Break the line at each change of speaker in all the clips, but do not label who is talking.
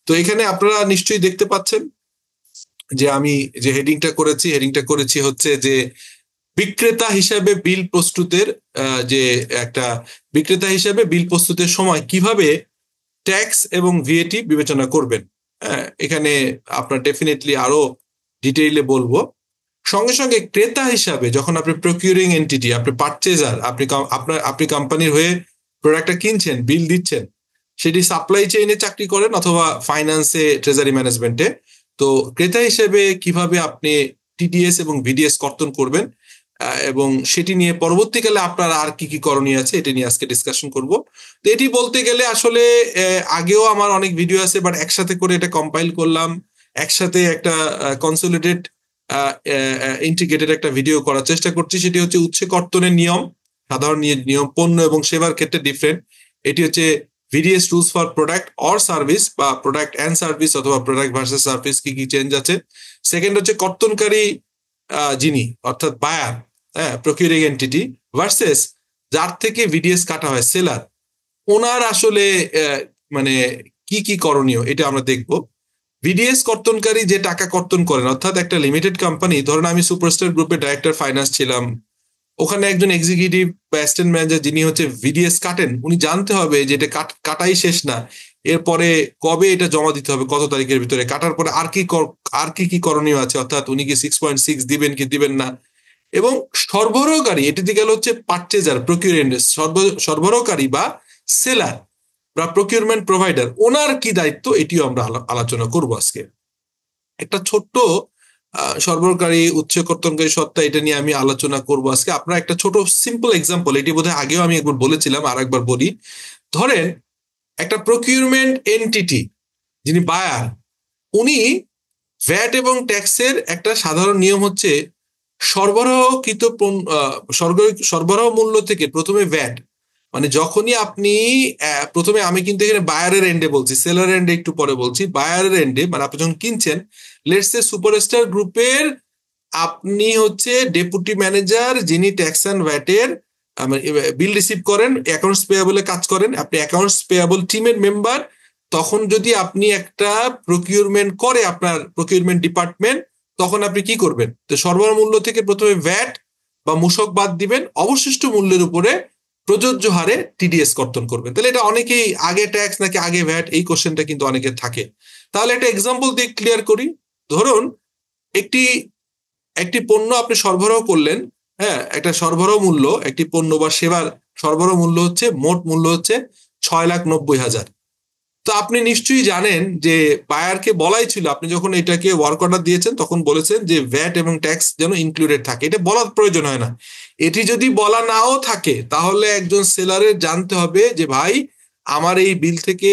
তো এখানে আপনারা নিশ্চয়ই দেখতে পাচ্ছেন যে আমি যে হেডিংটা করেছি হচ্ছে যে বিক্রেতা হিসাবে বিল প্রস্তুতের যে একটা বিক্রেতা হিসাবে বিল প্রস্তুতের সময় কিভাবে ট্যাক্স এবং ভিএটি বিবেচনা করবেন। এখানে আপনার ডেফিনেটলি আরো ডিটেইলে বলবো। সঙ্গে সঙ্গে ক্রেতা হিসাবে যখন আপনি প্রকিউরিং এন্টিটি, আপনি পারচেজার, আপনি কোম্পানির হয়ে প্রোডাক্টটা কিনছেন, বিল দিচ্ছেন, সেটি সাপ্লাই চেইনে চাকরি করেন অথবা ফাইন্যান্সে, ট্রেজারি ম্যানেজমেন্টে, তো ক্রেতা হিসেবে কিভাবে আপনি টিডিএস এবং ভিডিএস কর্তন করবেন এবং সেটি নিয়ে পরবর্তীকালে আপনার আর কি কি করণীয় আছে এটি নিয়ে আজকে ডিসকাশন করব। তো এটি বলতে গেলে আসলে আগেও আমার অনেক ভিডিও আছে, বাট একসাথে করে এটা কম্পাইল করলাম, একসাথে একটা কনসোলিডেট ইন্টিগ্রেটেড একটা ভিডিও করার চেষ্টা করছি। সেটি হচ্ছে উৎসে কর্তনের নিয়ম, সাধারণ নিয়ম, পণ্য এবং সেবার ক্ষেত্রে ডিফারেন্ট। এটি হচ্ছে VDS rules for product or service, বা প্রোডাক্ট অ্যান্ড সার্ভিস অথবা প্রোডাক্ট ভার্সেস সার্ভিস, কি কি চেঞ্জ আছে। সেকেন্ড হচ্ছে কর্তনকারী যিনি, অর্থাৎ বায়ার, প্রকিউরিং এন্টিটি, ভার্সেস যার থেকে ভিডিএস কাটা হয়, সেলার, ওনার আসলে মানে কি কি করণীয় এটা আমরা দেখবো। ভিডিএস কর্তনকারী যে টাকা কর্তন করেন, অর্থাৎ একটা লিমিটেড কোম্পানি, ধরুন আমি সুপারস্টার গ্রুপের ডাইরেক্টর ফাইন্যান্স ছিলাম, ওখানে একজন এক্সিকিউটিভ বা অ্যাসিস্ট্যান্ট ম্যানেজার যিনি হচ্ছে ভিডিএস কাটেন, উনি জানতে হবে যে এটা কাটাই শেষ না, এরপরে কবে এটা জমা দিতে হবে, কত তারিখের ভিতরে, কাটার পরে আর কি করণীয় আছে, অর্থাৎ উনি কি 6.6 দিবেন কি দিবেন না। এবং সরবরাহকারী, এটিতে গেল হচ্ছে পারচেজার, প্রকিউরেন্ট, সরবরাহকারী বা সেলার বা প্রকিউরমেন্ট প্রোভাইডার, ওনার কি দায়িত্ব, এটিও আমরা আলোচনা করব আজকে। একটা ছোট্ট সরবরাহকারী, উৎস কর্তনকারী সত্তা, এটা নিয়ে আমি আলোচনা করব আজকে। আপনার একটা ছোট সিম্পল এক্সাম্পল, এটি বোধহয় আগেও আমি একবার বলেছিলাম, আর একবার বলি। ধরেন একটা প্রকিউরমেন্ট এন্টিটি যিনি বায়ার, উনি ভ্যাট এবং ট্যাক্সের একটা সাধারণ নিয়ম হচ্ছে সরবরাহকৃত সরবরাহ মূল্য থেকে প্রথমে ভ্যাট, মানে যখনই আপনি প্রথমে, আমি কিন্তু এখানে বায়ারের এন্ডে বলছি, সেলার এন্ডে একটু পরে বলছি, বায়ারের এন্ডে মানে আপনি যখন কিনছেন, লেটস সে সুপারস্টার গ্রুপের আপনি হচ্ছে ডেপুটি ম্যানেজার যিনি ট্যাক্স অ্যান্ড ভ্যাটের বিল রিসিভ করেন, অ্যাকাউন্টস পেয়াবলে কাজ করেন, আপনি অ্যাকাউন্টস পেয়াবল টিমের মেম্বার। তখন যদি আপনি একটা প্রকিউরমেন্ট করে আপনার প্রকিউরমেন্ট ডিপার্টমেন্ট, তখন আপনি কি করবেন, তো সরবরাহ মূল্য থেকে প্রথমে ভ্যাট বা মূসক বাদ দিবেন, অবশিষ্ট মূল্যের উপরে প্রযোজ্য হারে টিডিএস কর্তন করবেন। তাহলে এটা অনেকেই আগে ট্যাক্স নাকি আগে ভ্যাট, এই কোশ্চেনটা কিন্তু অনেকের থাকে। তাহলে একটা এক্সাম্পল দিয়ে ক্লিয়ার করি। ধরুন একটি পণ্য আপনি সরবরাহ করলেন, একটা সরবরাহ মূল্য, একটি পণ্য বা সেবার সরবরাহ মূল্য হচ্ছে, মোট মূল্য হচ্ছে 6,90,000। তো আপনি নিশ্চয়ই জানেন যে বায়ারকে বলাই ছিল, আপনি যখন এটাকে ওয়ার্ক অর্ডার দিয়েছেন তখন বলেছেন যে ভ্যাট এবং ট্যাক্স যেন ইনক্লুডেড থাকে। এটা বলার প্রয়োজন হয় না। এটি যদি বলা নাও থাকে, তাহলে একজন সেলারের জানতে হবে যে ভাই, আমার এই বিল থেকে,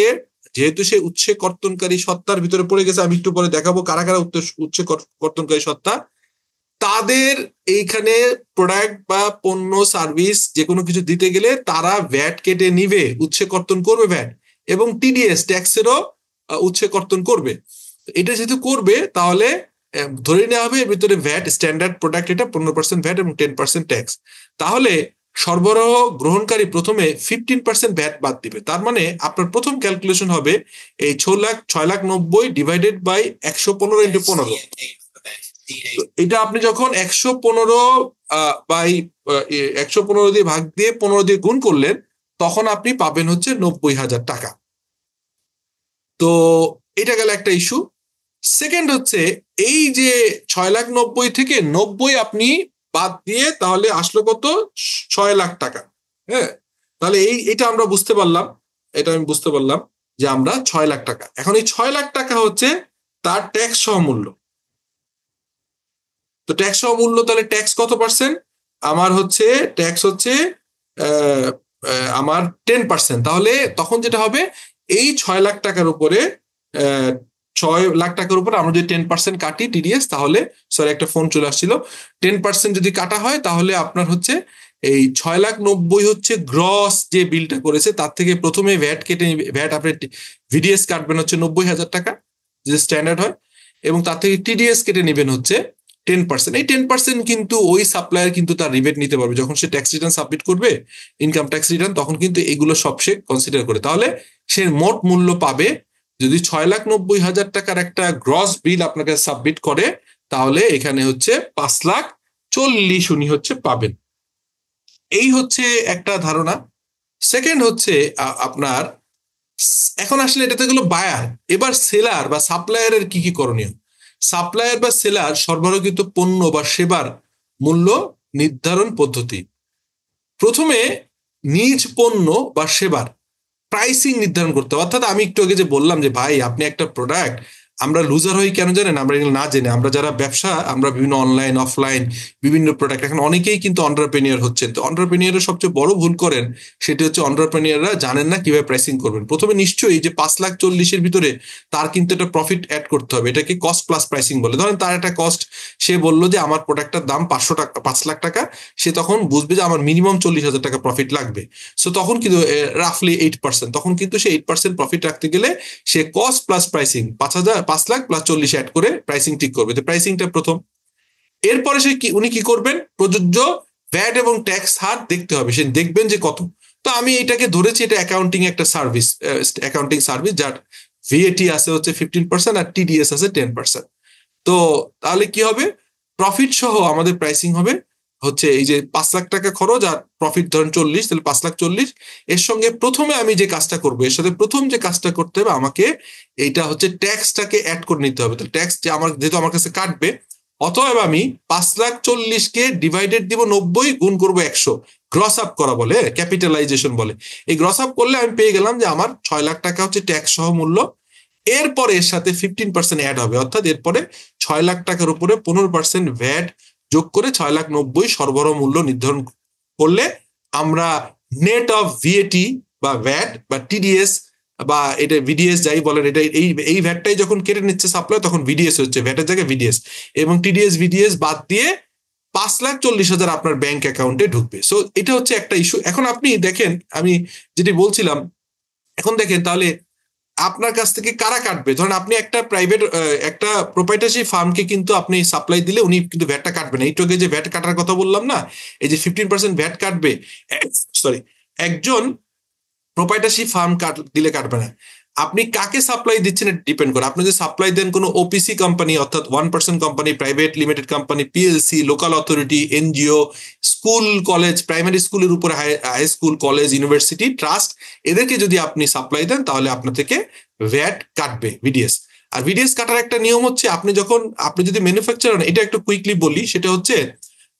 যেহেতু সে উৎসে কর্তনকারী সত্তার ভিতরে পড়ে গেছে, আমি একটু পরে দেখাবো কারা কারা উৎসে কর্তনকারী সত্তা, তাদের এইখানে প্রোডাক্ট বা পণ্য সার্ভিস যে কোনো কিছু দিতে গেলে তারা ভ্যাট কেটে নিবে, উৎসে কর্তন করবে ভ্যাট, এবং টিডিএস ট্যাক্সেরও উৎসে কর্তন করবে। এটা যেহেতু করবে, তাহলে ধরে নেওয়া হবে এর ভিতরে ভ্যাট, স্ট্যান্ডার্ড প্রোডাক্ট এটা 15% ভ্যাট এবং 10% ট্যাক্স। তাহলে সরবরাহ গ্রহণকারী প্রথমে 15% ভ্যাট বাদ দিবে। তার মানে আপনার প্রথম ক্যালকুলেশন হবে এই 6,90,000 ডিভাইডেড বাই 115 × 15। এটা আপনি যখন 115 বাই 115 দিয়ে ভাগ দিয়ে 15 দিয়ে গুণ করলেন, তখন আপনি পাবেন হচ্ছে 90,000 টাকা। তো এটা গেল একটা ইস্যু। সেকেন্ড হচ্ছে, এই যে 6,90,000 থেকে 90 আপনি বাদ দিয়ে তাহলে আসলো কত, 6 লাখ টাকা। তাহলে এটা আমরা বুঝতে পারলাম, এটা আমি বুঝতে পারলাম যে আমরা 6 লাখ টাকা। এখন এই 6 লাখ টাকা হচ্ছে তার ট্যাক্স সহ মূল্য। তো ট্যাক্স সহ মূল্য, তাহলে ট্যাক্স কত পার্সেন্ট আমার হচ্ছে, ট্যাক্স হচ্ছে আমার 10%। তাহলে তখন যেটা হবে, এই 6 লাখ টাকার উপরে 6 লাখ টাকার উপরে আমরা যদি 10% কাটি টিডিএস, তাহলে, সরি একটা ফোন চলে আসছিল, 10% যদি কাটা হয়, তাহলে আপনার হচ্ছে এই 6,90,000 হচ্ছে গ্রস যে বিলটা করেছে, তার থেকে প্রথমে ভ্যাট কেটে, ভ্যাট আপনি ভিডিএস কাটবেন হচ্ছে 90,000 টাকা, যে স্ট্যান্ডার্ড হয়, এবং তার থেকে টিডিএস কেটে নেবেন হচ্ছে 10%। এই 10% কিন্তু ওই সাপ্লায়ার কিন্তু তার রিবেট নিতে পারবে যখন সে ট্যাক্স রিটার্ন সাবমিট করবে, ইনকাম ট্যাক্স রিটার্ন, তখন কিন্তু এগুলো সব সে কনসিডার করে। তাহলে সে মোট মূল্য পাবে যদি 6,90,000 টাকার একটা গ্রস বিল আপনাকে সাবমিট করে, তাহলে এখানে হচ্ছে 5,40,000 উনি হচ্ছে পাবেন। এই হচ্ছে একটা ধারণা। সেকেন্ড হচ্ছে আপনার, এখন আসলে এটাতে গেলো বায়ার, এবার সেলার বা সাপ্লায়ারের কি কি করণীয়। সাপ্লায়ার বা সেলার সরবরাহকৃত পণ্য বা সেবার মূল্য নির্ধারণ পদ্ধতি। প্রথমে নিজ পণ্য বা সেবার প্রাইসিং নির্ধারণ করতে হবে। অর্থাৎ আমি একটু আগে যে বললাম যে ভাই আপনি একটা প্রোডাক্ট, আমরা লুজার হই কেন জানেন, আমরা এগুলো না জেনে, আমরা যারা ব্যবসা, আমরা বিভিন্ন অনলাইন অফলাইন বিভিন্ন প্রোডাক্ট, এখন অনেকেই কিন্তু অন্টারপ্রেনিয়র হচ্ছেন। তো অন্টারপ্রেনিয়রের সবচেয়ে বড় ভুল করেন সেটি হচ্ছে অন্টারপ্রেনিয়ররা জানেন না কিভাবে প্রাইসিং করবেন। প্রথমে নিশ্চয়ই যে 5,40,000 ভিতরে তার কিন্তু একটা প্রফিট অ্যাড করতে হবে, এটাকে কস্ট প্লাস প্রাইসিং বলে। ধরেন তার একটা কস্ট, সে বললো যে আমার প্রোডাক্টটার দাম 500 টাকা, 5,00,000 টাকা, সে তখন বুঝবে যে আমার মিনিমাম 40,000 টাকা প্রফিট লাগবে। সো তখন কিন্তু রাফলি 8%, তখন কিন্তু সে 8% প্রফিট রাখতে গেলে সে cost plus pricing 5,00,000 plus 40 add করে প্রাইসিং ঠিক করবে। তো প্রাইসিংটা প্রথম। এরপরে সে উনি কি করবেন, প্রযোজ্য ভ্যাট এবং ট্যাক্স হার দেখতে হবে, সে দেখবেন যে কত। তো আমি এটাকে ধরেছি এটা অ্যাকাউন্টিং একটা সার্ভিস, অ্যাকাউন্টিং সার্ভিস যার ভিএটি আছে হচ্ছে 15% আর টিডিএস আছে 10%। তো তাহলে কি হবে, প্রফিট সহ আমাদের প্রাইসিং হবে হচ্ছে এই যে 5,00,000 টাকা খরচ আর প্রফিট ধরেন 40, তাহলে 5,40,000। এর সঙ্গে প্রথমে আমি যে কাজটা করবো, এর সাথে প্রথম যে কাজটা করতে হবে আমাকে, এইটা হচ্ছে ট্যাক্সটাকে অ্যাড করে নিতে হবে। তো ট্যাক্স যে আমার, যেহেতু আমার কাছে কাটবে, অতএব আমি 5,40,000-কে ডিভাইডেড দিব 90, গুণ করবো 100, গ্রস আপ করা বলে, ক্যাপিটালাইজেশন বলে। এই গ্রস আপ করলে আমি পেয়ে গেলাম যে আমার 6,00,000 টাকা হচ্ছে ট্যাক্স সহ মূল্য। এরপরে এর সাথে 15% অ্যাড হবে, অর্থাৎ এরপরে 6,00,000 টাকার উপরে 15% ভ্যাট যোগ করে 6,90,000 সরবরাহ মূল্য নির্ধারণ করলে আমরা নেট অফ ভিএটি বা ভ্যাট বা টিডিএস বা এটা ভিডিএস যাই বলেন, এটা এই ভ্যাটটাই যখন কেটে নিচ্ছে সাপ্লাই, তখন ভিডিএস হচ্ছে, ভ্যাটের জায়গায় ভিডিএস, এবং টিডিএস ভিডিএস বাদ দিয়ে 5,40,000 আপনার ব্যাংক অ্যাকাউন্টে ঢুকবে। সো এটা হচ্ছে একটা ইস্যু। এখন আপনি দেখেন, আমি যেটি বলছিলাম, এখন দেখেন তাহলে আপনার কাছ থেকে কারা কাটবে। ধরেন আপনি একটা প্রাইভেট, একটা প্রোপাইটারশিপ ফার্মকে কিন্তু আপনি সাপ্লাই দিলে উনি কিন্তু ভ্যাটটা কাটবে না। এইটুকু যে ভ্যাট কাটার কথা বললাম না, এই যে 15% ভ্যাট কাটবে, সরি, একজন প্রোপাইটারশিপ ফার্ম দিলে কাটবে না। আপনি কাকে সাপ্লাই দিচ্ছেন এটা ডিপেন্ড করে। আপনি যদি সাপ্লাই দেন কোনো ওপিসি কোম্পানি, অর্থাৎ 1% company, private limited company, PLC, local authority, NGO, school college, primary স্কুলের উপরে high school, college, university, trust, এদেরকে যদি আপনি সাপ্লাই দেন তাহলে আপনার থেকে ভ্যাট কাটবে ভিডিএস। আর ভিডিএস কাটার একটা নিয়ম হচ্ছে, আপনি যদি ম্যানুফ্যাকচারার, এটা একটু কুইকলি বলি, সেটা হচ্ছে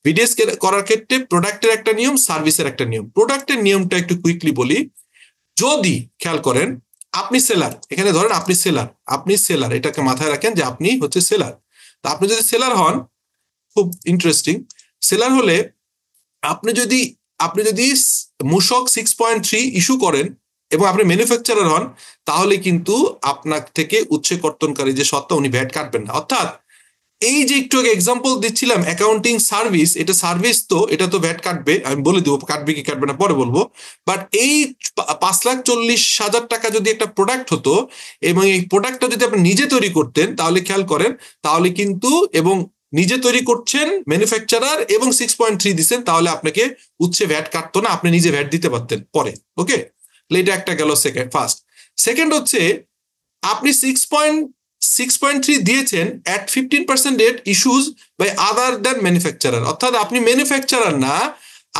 ভিডিএস করার ক্ষেত্রে প্রোডাক্টের একটা নিয়ম, সার্ভিসের একটা নিয়ম। প্রোডাক্টের নিয়মটা একটু কুইকলি বলি। যদি খেয়াল করেন আপনি সেলার, এখানে ধরেন আপনি সেলার, এটাকে মাথায় রাখেন যে আপনি হচ্ছে সেলার। তা আপনি যদি সেলার হন, খুব ইন্টারেস্টিং, সেলার হলে আপনি যদি মূসক 6.3 ইস্যু করেন এবং আপনি ম্যানুফ্যাকচারার হন, তাহলে কিন্তু আপনার থেকে উৎসে কর্তনকারী যে সত্তা, উনি ভ্যাট কাটবেন না। অর্থাৎ এই যে একটু আগে এক্সাম্পল দিচ্ছিলাম অ্যাকাউন্টিং সার্ভিস, এটা সার্ভিস, তো এটা তো ভ্যাট কাটবে, আমি বলে দেবো কাটবে কি কাটবে না পরে বলবো। বাট এই 5,40,000 টাকা যদি একটা প্রোডাক্ট হতো এবং এই প্রোডাক্টটা যদি আপনি নিজে তৈরি করতেন, তাহলে খেয়াল করেন, তাহলে কিন্তু, এবং নিজে তৈরি করছেন ম্যানুফ্যাকচারার এবং 6.3 দিচ্ছেন, তাহলে আপনাকে উৎসে ভ্যাট কাটতো না, আপনি নিজে ভ্যাট দিতে পারতেন পরে। ওকে, এটা একটা গেল ফার্স্ট। সেকেন্ড হচ্ছে আপনি 6.3 দিয়েছেন at 15% rate issues by other than manufacturer, অর্থাৎ আপনি ম্যানুফ্যাকচারার না,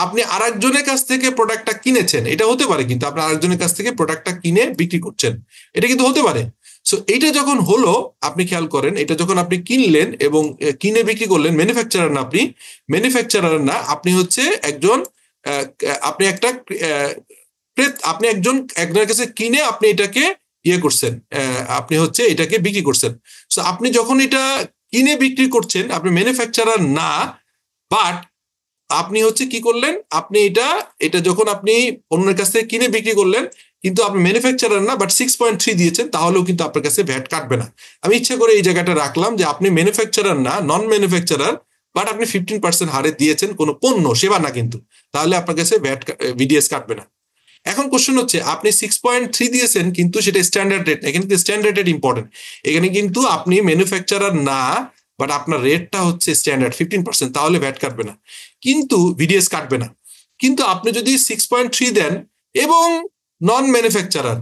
আপনি আরেকজনের কাছ থেকে প্রোডাক্টটা কিনেছেন। এটা হতে পারে কিন্তু আপনি আরেকজনের কাছ থেকে প্রোডাক্টটা কিনে বিক্রি করছেন, এটা কিন্তু হতে পারে। সো এইটা যখন হলো, আপনি খেয়াল করেন, এটা যখন আপনি কিনলেন এবং কিনে বিক্রি করলেন, ম্যানুফ্যাকচারার না, আপনি হচ্ছে একজন, আপনি একটা, আপনি একজনের কাছে কিনে আপনি এটাকে ইয়ে করছেন, আপনি হচ্ছে এটাকে বিক্রি করছেন। সো আপনি যখন এটা কিনে বিক্রি করছেন, আপনি ম্যানুফ্যাকচারার না, বাট আপনি হচ্ছে কি করলেন, আপনি এটা যখন আপনি অন্যের কাছ থেকে কিনে বিক্রি করলেন, কিন্তু আপনি ম্যানুফ্যাকচারার না, বাট 6.3 দিয়েছেন, তাহলেও কিন্তু আপনার কাছে ভ্যাট কাটবে না। আমি ইচ্ছা করে এই জায়গাটা রাখলাম যে আপনি ম্যানুফ্যাকচারার না, নন ম্যানুফ্যাকচারার, বাট আপনি 15% হারে দিয়েছেন কোনো পণ্য সেবা না কিন্তু, তাহলে আপনার কাছে ভ্যাট ভিডিএস কাটবে না। এখন কোশ্চেন হচ্ছে, আপনি 6.3 দিয়েছেন কিন্তু সেটা স্ট্যান্ডার্ড রেট না, এখানে কিন্তু স্ট্যান্ডার্ড রেট ইম্পর্টেন্ট। এখানে কিন্তু আপনি ম্যানুফ্যাকচারার না, বাট আপনার রেটটা হচ্ছে স্ট্যান্ডার্ড 15%, তাহলে ভ্যাট কাটবে না, কিন্তু ভিডিএস কাটবে না। কিন্তু আপনি যদি 6.3 দেন এবং নন ম্যানুফ্যাকচারার,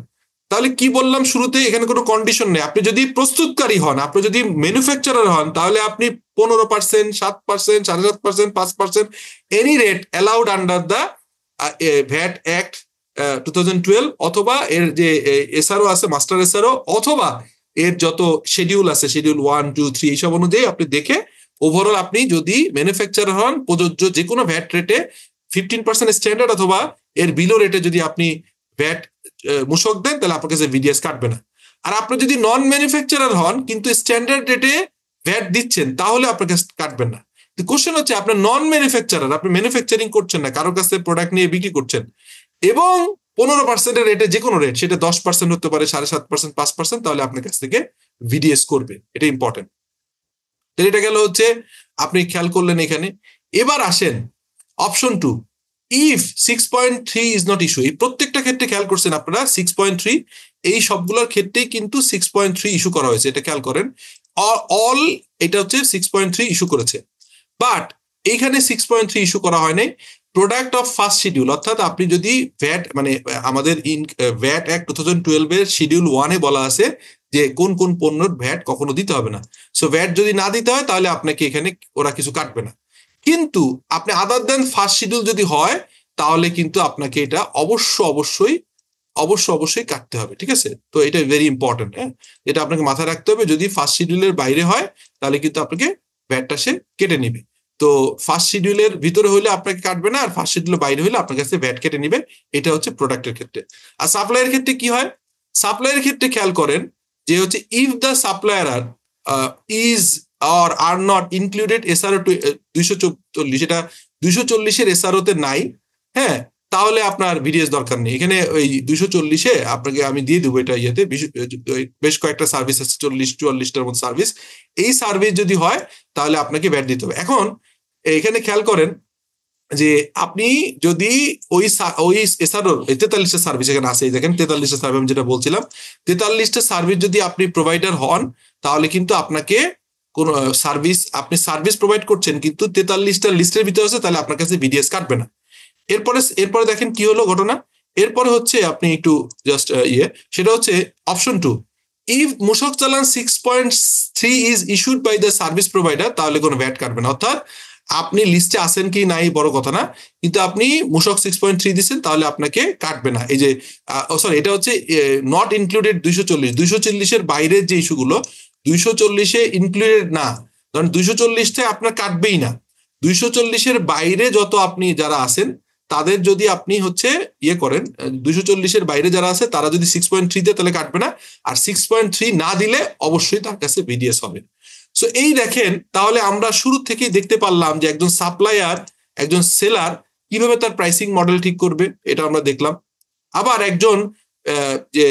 তাহলে কি বললাম শুরুতে, এখানে কোনো কন্ডিশন নেই। আপনি যদি প্রস্তুতকারী হন, আপনি যদি ম্যানুফ্যাকচারার হন, তাহলে আপনি 15%, 7%, 7.5%, 5% any rate allowed under the VAT act 2012, অথবা এর যে এসআরও আছে, মাস্টার এসআরও, অথবা এর যত শিডিউল আছে, শিডিউল 1, 2, 3 এইসব অনুযায়ী আপনি দেখে ওভারঅল আপনি যদি ম্যানুফ্যাকচারার হন, প্রযোজ্য যে কোনো ভ্যাট রেটে 15% স্ট্যান্ডার্ড অথবা এর বিলো রেটে যদি আপনি ভ্যাট মূসক দেন, তাহলে আপনার কাছে ভিডিএস কাটবে না। আর আপনি যদি নন ম্যানুফ্যাকচারার হন কিন্তু স্ট্যান্ডার্ড রেটে ভ্যাট দিচ্ছেন, তাহলে আপনার কাছে কাটবেন না। কোশ্চেন হচ্ছে, আপনার নন ম্যানুফ্যাকচারার, আপনি ম্যানুফ্যাকচারিং করছেন না, কারোর কাছে প্রোডাক্ট নিয়ে বিক্রি করছেন, এবং 15% রেটে যে কোনো রেট, সেটা 10% হতে পারে, 7.5%, 5%, তাহলে আপনার কাছ থেকে ভিডিএস করবে। এটা ইম্পর্টেন্ট। এটা গেল হচ্ছে, আপনি খেয়াল করলেন এখানে। এবার আসেন option 2, if 6.3 is not issue. এই প্রত্যেকটা ক্ষেত্রে খেয়াল করছেন আপনারা 6.3, এই সবগুলোর ক্ষেত্রেই কিন্তু 6.3 ইস্যু করা হয়েছে, এটা খেয়াল করেন। অল এটা হচ্ছে 6.3 ইস্যু করেছে, বাট এইখানে 6.3 ইস্যু করা হয় নাই প্রোডাক্ট অফ ফার্স্ট শিডিউল। অর্থাৎ আপনি যদি ভ্যাট, মানে আমাদের ভ্যাট অ্যাক্ট 2012 এর শিডিউল 1-এ বলা আছে যে কোন কোন পণ্যের ভ্যাট কখনো দিতে হবে না। সো ভ্যাট যদি না দিতে হয়, তাহলে আপনাকে এখানে ওরা কিছু কাটবে না। কিন্তু আপনি আদার দেন ফার্স্ট শিডিউল যদি হয়, তাহলে কিন্তু আপনাকে এটা অবশ্যই কাটতে হবে। ঠিক আছে, তো এটা ভেরি ইম্পর্টেন্ট। হ্যাঁ, এটা আপনাকে মাথায় রাখতে হবে। যদি ফার্স্ট শিডিউলের বাইরে হয়, তাহলে কিন্তু আপনাকে ভ্যাটটা সে কেটে নিবে। তো ফার্স্ট শিডিউলের ভিতরে হলে আপনাকে কাটবে না, আর ফার্স্ট শিডিউলের বাইরে হলে আপনার কাছে ভ্যাট কেটে নিবে। এটা হচ্ছে প্রোডাক্টের ক্ষেত্রে। আর সাপ্লাইয়ের ক্ষেত্রে কি হয়? সাপ্লাইয়ের ক্ষেত্রে খেয়াল করেন যে হচ্ছে, if the supplier is or are not included SRO 240, এটা 240-এর SRO তে নাই, হ্যাঁ, তাহলে আপনার ভিডিএস দরকার নেই। এখানে ওই 240-এ আপনাকে আমি দিয়ে দেবো, এটা ইয়েতে বেশ কয়েকটা সার্ভিস আছে, 40-44টার মতো সার্ভিস। এই সার্ভিস যদি হয়, তাহলে আপনাকে ভ্যাট দিতে হবে। এখন এখানে খেয়াল করেন যে আপনি যদি ওই এসআরও 43টা সার্ভিস এখানে আছে, দেখেন 43টা সার্ভিস আমি যেটা বলছিলাম, 43টা সার্ভিস যদি আপনি প্রোভাইডার হন, তাহলে কিন্তু আপনাকে কোন সার্ভিস প্রোভাইড করছেন কিন্তু 43টা লিস্টের ভিতরে আছে, তাহলে আপনার কাছে ভিডিএস কাটবে না। এরপরে দেখেন কি হলো ঘটনা। এরপরে হচ্ছে আপনি একটু জাস্ট সেটা হচ্ছে অপশন 2, ইফ মূসক চালান 6.3 is issued by the service provider, তাহলে কোনো ভ্যাট কাটবে না। অর্থাৎ আপনি লিস্টে আসেন কি নাই বড় কথা না, কিন্তু আপনি মূসক 6.3 দিচ্ছেন, তাহলে আপনাকে কাটবে না। এই যে সরি, এটা হচ্ছে নট ইনক্লুডেড 240-এর বাইরের যে ইস্যুগুলো 240-এ ইনক্লুডেড না, কারণ 240-তে আপনার কাটবেই না। 240-এর বাইরে যত আপনি যারা আছেন, তাদের যদি আপনি হচ্ছে করেন, 240-এর বাইরে যারা আছে তারা যদি 6.3 দেয়, তাহলে কাটবে না। আর 6.3 না দিলে অবশ্যই তার কাছে ভিডিএস হবে। সো এই দেখেন, তাহলে আমরা শুরু থেকেই দেখতে পারলাম যে একজন সাপ্লায়ার, একজন সেলার কিভাবে তার প্রাইসিং মডেল ঠিক করবে, এটা আমরা দেখলাম। আবার একজন যে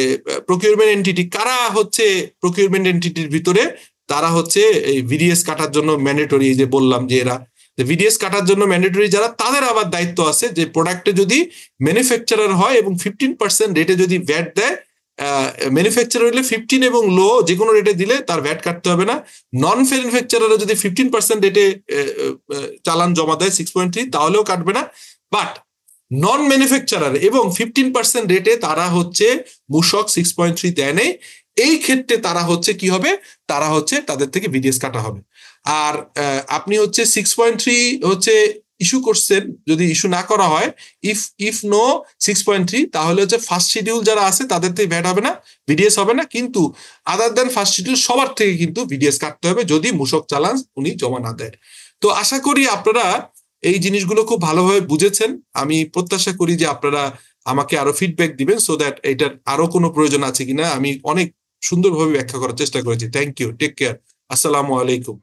প্রকিউরমেন্ট এন্টিটি, কারা হচ্ছে প্রকিউরমেন্ট এন্টিটির ভিতরে, তারা হচ্ছে এই ভিডিএস কাটার জন্য ম্যান্ডেটরি। যে বললাম যে এরা ভিডিএস কাটার জন্য ম্যান্ডেটরি যারা, তাদের আবার দায়িত্ব আছে যে প্রোডাক্টে যদি ম্যানুফ্যাকচারার হয় এবং 15% রেটে যদি ভ্যাট দেয়, ম্যানুফ্যাকচারার হলে 15 এবং লো যে কোনো রেটে দিলে তার ভ্যাট কাটতে হবে না। নন ম্যানুফ্যাকচারার যদি 15% রেটে চালান জমা দেয় 6.3, তাহলেও কাটবে না। বাট নন ম্যানুফ্যাকচারার এবং 15% রেটে তারা হচ্ছে মূসক 6.3 দেয় নেই, এই ক্ষেত্রে তারা হচ্ছে কি হবে, তারা হচ্ছে তাদের থেকে ভিডিএস কাটা হবে। আর আপনি হচ্ছে 6.3 হচ্ছে ইস্যু করছেন, যদি ইস্যু না করা হয়, ইফ নো 6.3, তাহলে হচ্ছে ফার্স্ট শিডিউল যারা আছে তাদের থেকে ভ্যাট হবে না, ভিডিএস হবে না। কিন্তু আদার দেন ফার্স্ট শিডিউল সবার থেকে কিন্তু ভিডিএস কাটতে হবে, যদি মূসক চালান উনি জমা না দেয়। তো আশা করি আপনারা এই জিনিসগুলো খুব ভালোভাবে বুঝেছেন। আমি প্রত্যাশা করি যে আপনারা আমাকে আরো ফিডব্যাক দিবেন, সো দ্যাট এটার আরো কোনো প্রয়োজন আছে কিনা আমি অনেক সুন্দরভাবে ব্যাখ্যা করার চেষ্টা করেছি। থ্যাংক ইউ, টেক কেয়ার, আসসালামু আলাইকুম।